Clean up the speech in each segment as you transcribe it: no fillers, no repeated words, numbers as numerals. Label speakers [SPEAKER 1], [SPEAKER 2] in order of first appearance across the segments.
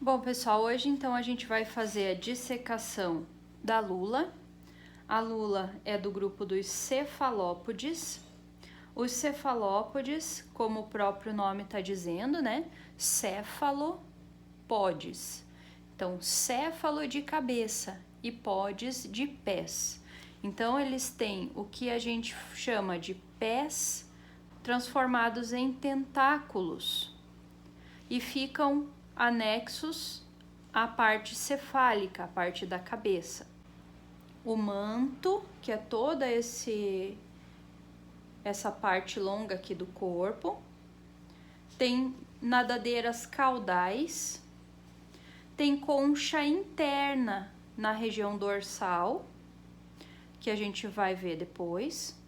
[SPEAKER 1] Bom, pessoal, hoje então a gente vai fazer a dissecação da lula. A lula é do grupo dos cefalópodes. Os cefalópodes, como o próprio nome está dizendo, né? Céfalopodes. Então, céfalo de cabeça e podes de pés. Então, eles têm o que a gente chama de pés transformados em tentáculos e ficam anexos à parte cefálica, a parte da cabeça. O manto, que é toda essa parte longa aqui do corpo, tem nadadeiras caudais, tem concha interna na região dorsal, que a gente vai ver depois,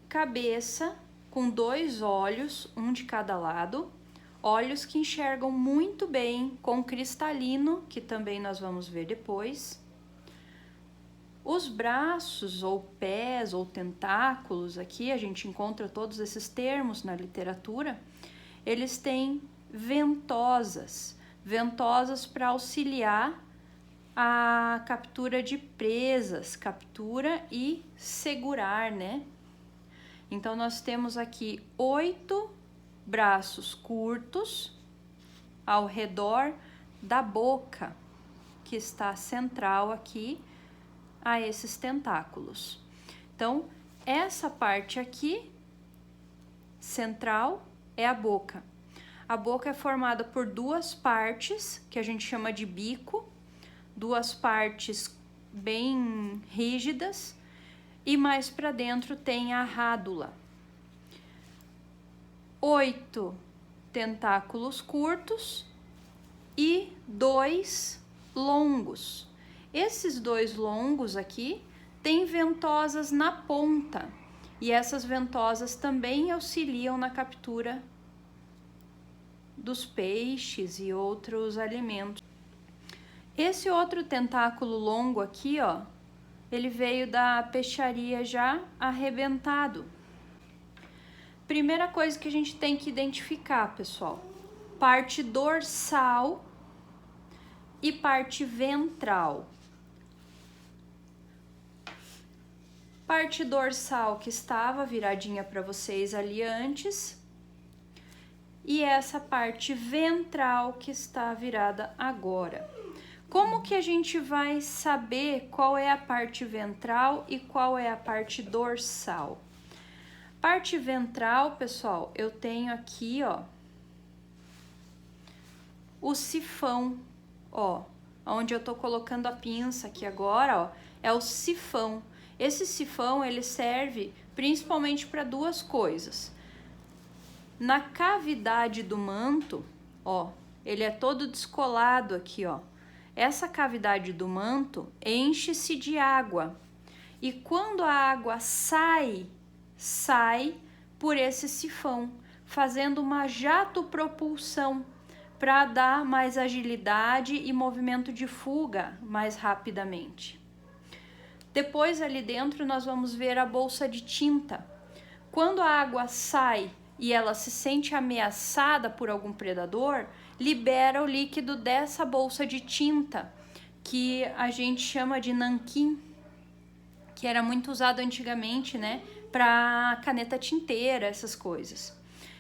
[SPEAKER 1] cabeça com 2 olhos, um de cada lado, olhos que enxergam muito bem, com cristalino, que também nós vamos ver depois. Os braços, ou pés, ou tentáculos, aqui a gente encontra todos esses termos na literatura, eles têm ventosas para auxiliar a captura de presas, captura e segurar, né? Então, nós temos aqui 8 braços curtos ao redor da boca, que está central aqui a esses tentáculos. Então, essa parte aqui, central, é a boca. A boca é formada por 2 partes, que a gente chama de bico, 2 partes bem rígidas, e mais para dentro tem a rádula. 8 tentáculos curtos e 2 longos. Esses 2 longos aqui têm ventosas na ponta e essas ventosas também auxiliam na captura dos peixes e outros alimentos. Esse outro tentáculo longo aqui, ó, ele veio da peixaria já arrebentado. Primeira coisa que a gente tem que identificar, pessoal, parte dorsal e parte ventral. Parte dorsal que estava viradinha para vocês ali antes, e essa parte ventral que está virada agora. Como que a gente vai saber qual é a parte ventral e qual é a parte dorsal? Parte ventral, pessoal, eu tenho aqui, ó, o sifão, ó, onde eu tô colocando a pinça aqui agora, ó, é o sifão. Esse sifão, ele serve principalmente para 2 coisas. Na cavidade do manto, ó, ele é todo descolado aqui, ó. Essa cavidade do manto enche-se de água. E quando a água sai por esse sifão, fazendo uma jatopropulsão para dar mais agilidade e movimento de fuga mais rapidamente. Depois ali dentro nós vamos ver a bolsa de tinta. Quando a água sai e ela se sente ameaçada por algum predador, libera o líquido dessa bolsa de tinta, que a gente chama de nanquim, que era muito usado antigamente, né, para caneta tinteira, essas coisas.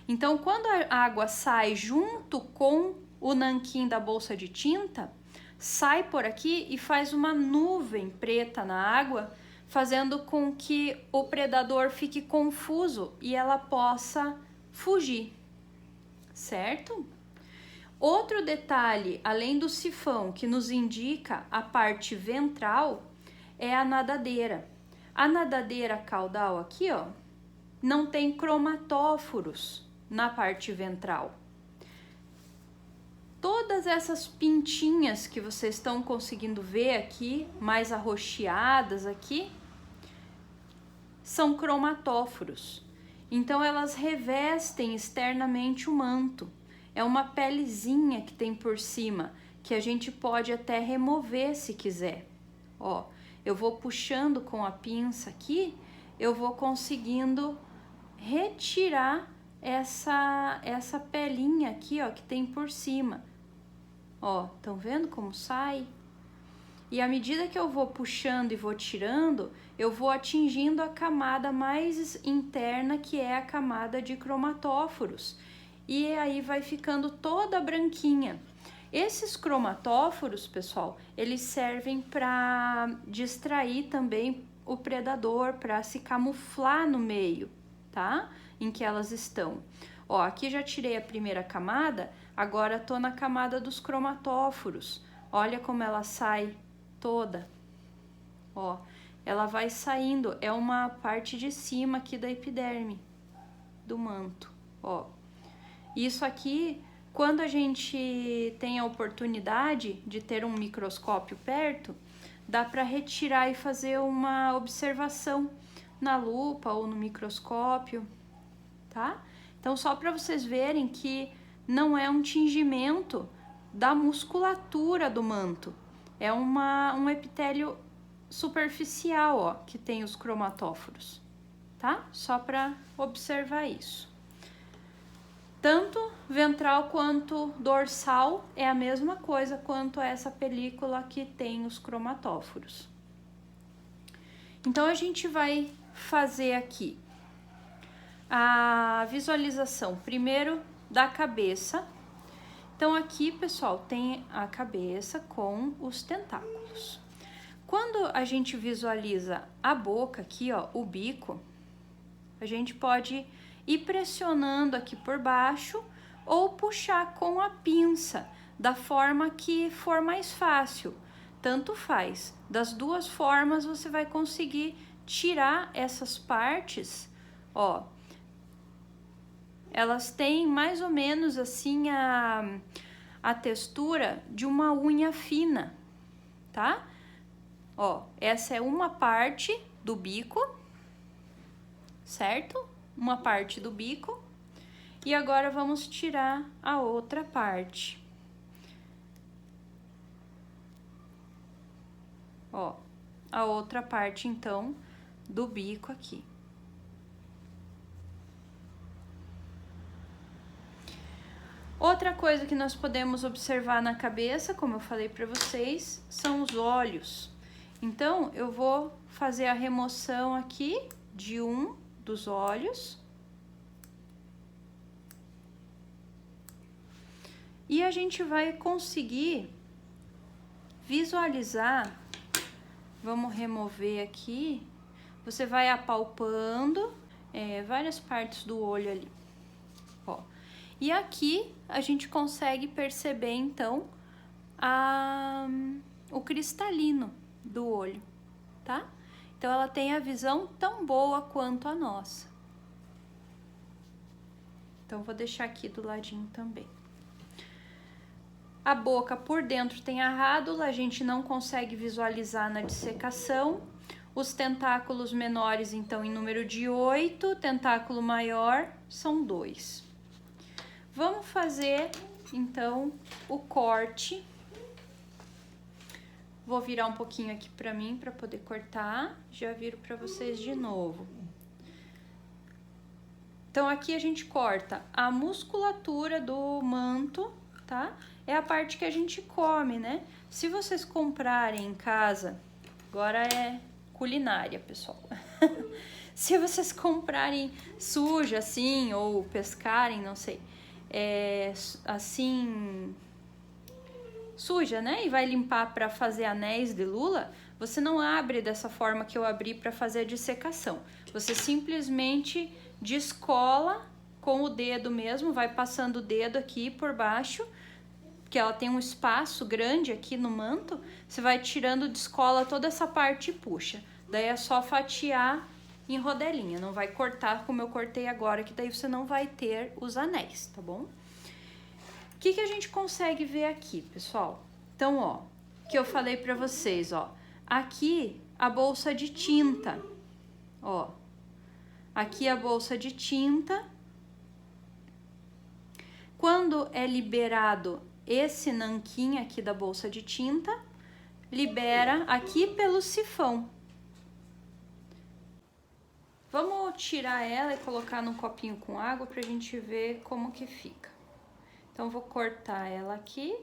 [SPEAKER 1] Então, quando a água sai junto com o nanquim da bolsa de tinta, sai por aqui e faz uma nuvem preta na água, fazendo com que o predador fique confuso e ela possa fugir, certo? Outro detalhe, além do sifão, que nos indica a parte ventral, é a nadadeira. A nadadeira caudal aqui, ó, não tem cromatóforos na parte ventral. Todas essas pintinhas que vocês estão conseguindo ver aqui, mais arroxeadas aqui, são cromatóforos. Então elas revestem externamente o manto. É uma pelezinha que tem por cima, que a gente pode até remover se quiser. Ó, eu vou puxando com a pinça aqui, eu vou conseguindo retirar essa pelinha aqui, ó, que tem por cima. Ó, estão vendo como sai? E à medida que eu vou puxando e vou tirando, eu vou atingindo a camada mais interna, que é a camada de cromatóforos. E aí vai ficando toda branquinha. Esses cromatóforos, pessoal, eles servem para distrair também o predador, para se camuflar no meio, tá? Em que elas estão. Ó, aqui já tirei a primeira camada, agora tô na camada dos cromatóforos. Olha como ela sai toda. Ó, ela vai saindo, é uma parte de cima aqui da epiderme do manto, ó. Isso aqui, quando a gente tem a oportunidade de ter um microscópio perto, dá para retirar e fazer uma observação na lupa ou no microscópio, tá? Então, só para vocês verem que não é um tingimento da musculatura do manto, é um epitélio superficial, ó, que tem os cromatóforos, tá? Só para observar isso. Tanto ventral quanto dorsal é a mesma coisa quanto essa película que tem os cromatóforos. Então, a gente vai fazer aqui a visualização primeiro da cabeça. Então, aqui, pessoal, tem a cabeça com os tentáculos. Quando a gente visualiza a boca aqui, ó, o bico, a gente pode ir pressionando aqui por baixo ou puxar com a pinça, da forma que for mais fácil. Tanto faz. Das duas formas você vai conseguir tirar essas partes, ó. Elas têm mais ou menos assim a textura de uma unha fina, tá? Ó, essa é uma parte do bico, certo? Uma parte do bico. E agora vamos tirar a outra parte. Ó, a outra parte, então, do bico aqui. Outra coisa que nós podemos observar na cabeça, como eu falei para vocês, são os olhos. Então, eu vou fazer a remoção aqui de um dos olhos. E a gente vai conseguir visualizar. Vamos remover aqui. Você vai apalpando várias partes do olho ali. Ó. E aqui a gente consegue perceber, então, o cristalino do olho, tá? Então, ela tem a visão tão boa quanto a nossa. Então, vou deixar aqui do ladinho também. A boca por dentro tem a rádula, a gente não consegue visualizar na dissecação. Os tentáculos menores, então, em número de 8, tentáculo maior são 2. Vamos fazer, então, o corte. Vou virar um pouquinho aqui pra mim, pra poder cortar. Já viro pra vocês de novo. Então, aqui a gente corta a musculatura do manto, tá? É a parte que a gente come, né? Se vocês comprarem em casa, agora é culinária, pessoal. Se vocês comprarem suja, assim, ou pescarem, não sei, assim, suja, né? E vai limpar para fazer anéis de lula, você não abre dessa forma que eu abri para fazer a dissecação. Você simplesmente descola com o dedo mesmo, vai passando o dedo aqui por baixo, que ela tem um espaço grande aqui no manto, você vai tirando, descola toda essa parte e puxa. Daí é só fatiar em rodelinha, não vai cortar como eu cortei agora, que daí você não vai ter os anéis, tá bom? O que a gente consegue ver aqui, pessoal? Então, ó, que eu falei pra vocês, ó, aqui a bolsa de tinta, ó, aqui a bolsa de tinta. Quando é liberado esse nanquim aqui da bolsa de tinta, libera aqui pelo sifão. Vamos tirar ela e colocar num copinho com água pra gente ver como que fica. Então, vou cortar ela aqui.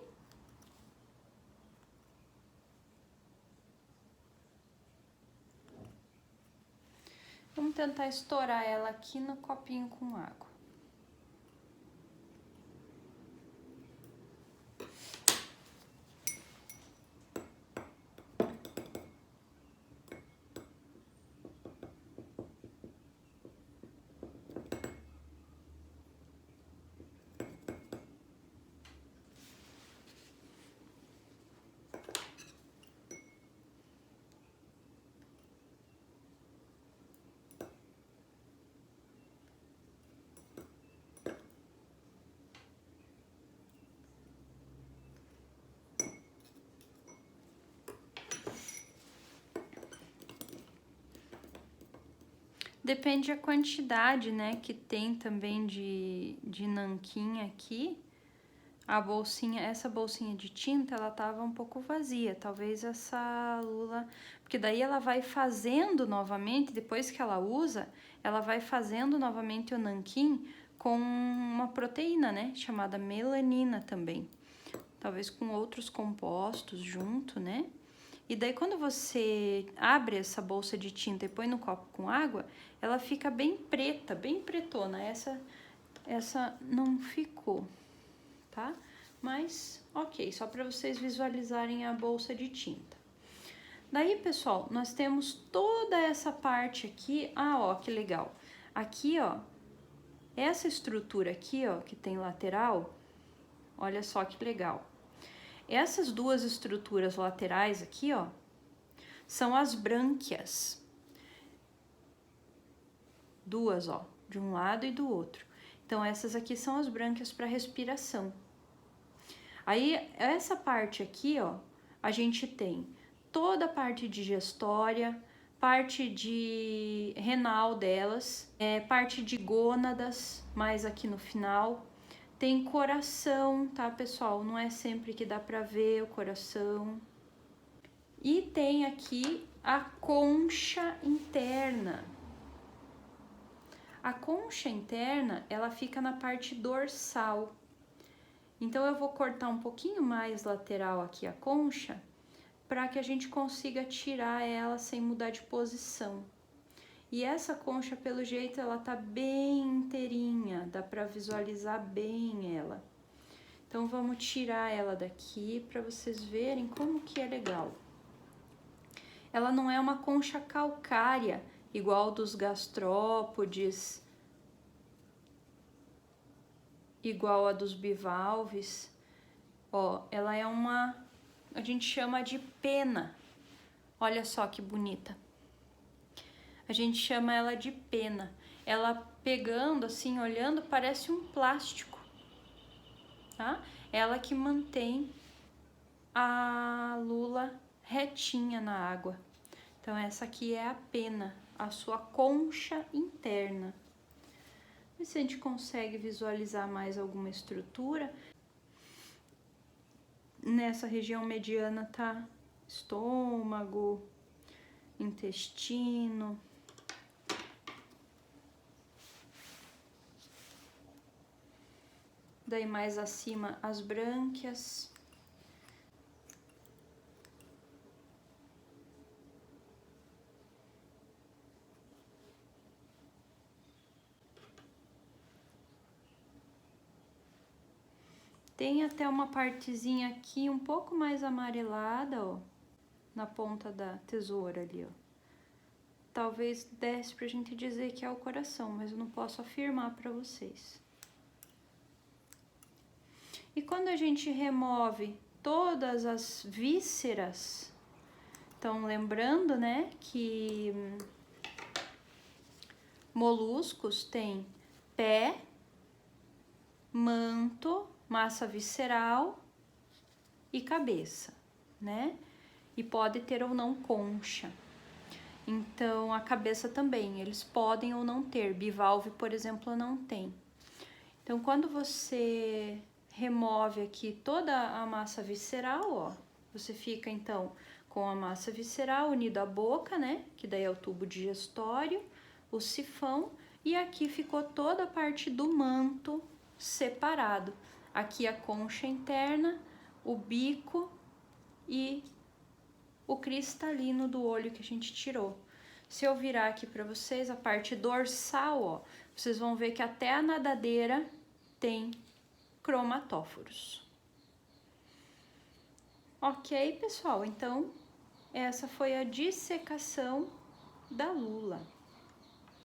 [SPEAKER 1] Vamos tentar estourar ela aqui no copinho com água. Depende a quantidade, né, que tem também de nanquim aqui. A bolsinha, essa bolsinha de tinta, ela tava um pouco vazia. Talvez essa lula... Porque daí ela vai fazendo novamente, depois que ela usa, ela vai fazendo novamente o nanquim com uma proteína, né, chamada melanina também. Talvez com outros compostos junto, né? E daí quando você abre essa bolsa de tinta e põe no copo com água, ela fica bem preta, bem pretona. Essa não ficou, tá? Mas, ok, só para vocês visualizarem a bolsa de tinta. Daí, pessoal, nós temos toda essa parte aqui. Ah, ó, que legal. Aqui, ó, essa estrutura aqui, ó, que tem lateral, olha só que legal. Essas duas estruturas laterais aqui, ó, são as brânquias. Duas, ó, de um lado e do outro. Então, essas aqui são as brânquias para respiração. Aí, essa parte aqui, ó, a gente tem toda a parte digestória, parte de renal delas, parte de gônadas, mais aqui no final. Tem coração, tá, pessoal? Não é sempre que dá pra ver o coração. E tem aqui a concha interna. A concha interna, ela fica na parte dorsal. Então, eu vou cortar um pouquinho mais lateral aqui a concha, para que a gente consiga tirar ela sem mudar de posição. E essa concha, pelo jeito, ela tá bem inteirinha, dá para visualizar bem ela. Então, vamos tirar ela daqui para vocês verem como que é legal. Ela não é uma concha calcária, igual dos gastrópodes, igual a dos bivalves. Ó, ela é uma, a gente chama de pena. Olha só que bonita. A gente chama ela de pena. Ela pegando assim, olhando, parece um plástico, tá? Ela que mantém a lula retinha na água. Então, essa aqui é a pena, a sua concha interna. Vê se a gente consegue visualizar mais alguma estrutura. Nessa região mediana tá estômago, intestino. Daí mais acima as brânquias. Tem até uma partezinha aqui um pouco mais amarelada, ó, na ponta da tesoura ali, ó. Talvez desse pra gente dizer que é o coração, mas eu não posso afirmar pra vocês. E quando a gente remove todas as vísceras, então lembrando, né, que moluscos têm pé, manto, massa visceral e cabeça, né? E pode ter ou não concha. Então, a cabeça também, eles podem ou não ter. Bivalve, por exemplo, não tem. Então, quando você remove aqui toda a massa visceral, ó, você fica, então, com a massa visceral unida à boca, né? Que daí é o tubo digestório, o sifão, e aqui ficou toda a parte do manto separado. Aqui a concha interna, o bico e o cristalino do olho que a gente tirou. Se eu virar aqui para vocês, a parte dorsal, ó, vocês vão ver que até a nadadeira tem cromatóforos. Ok, pessoal? Então, essa foi a dissecação da lula.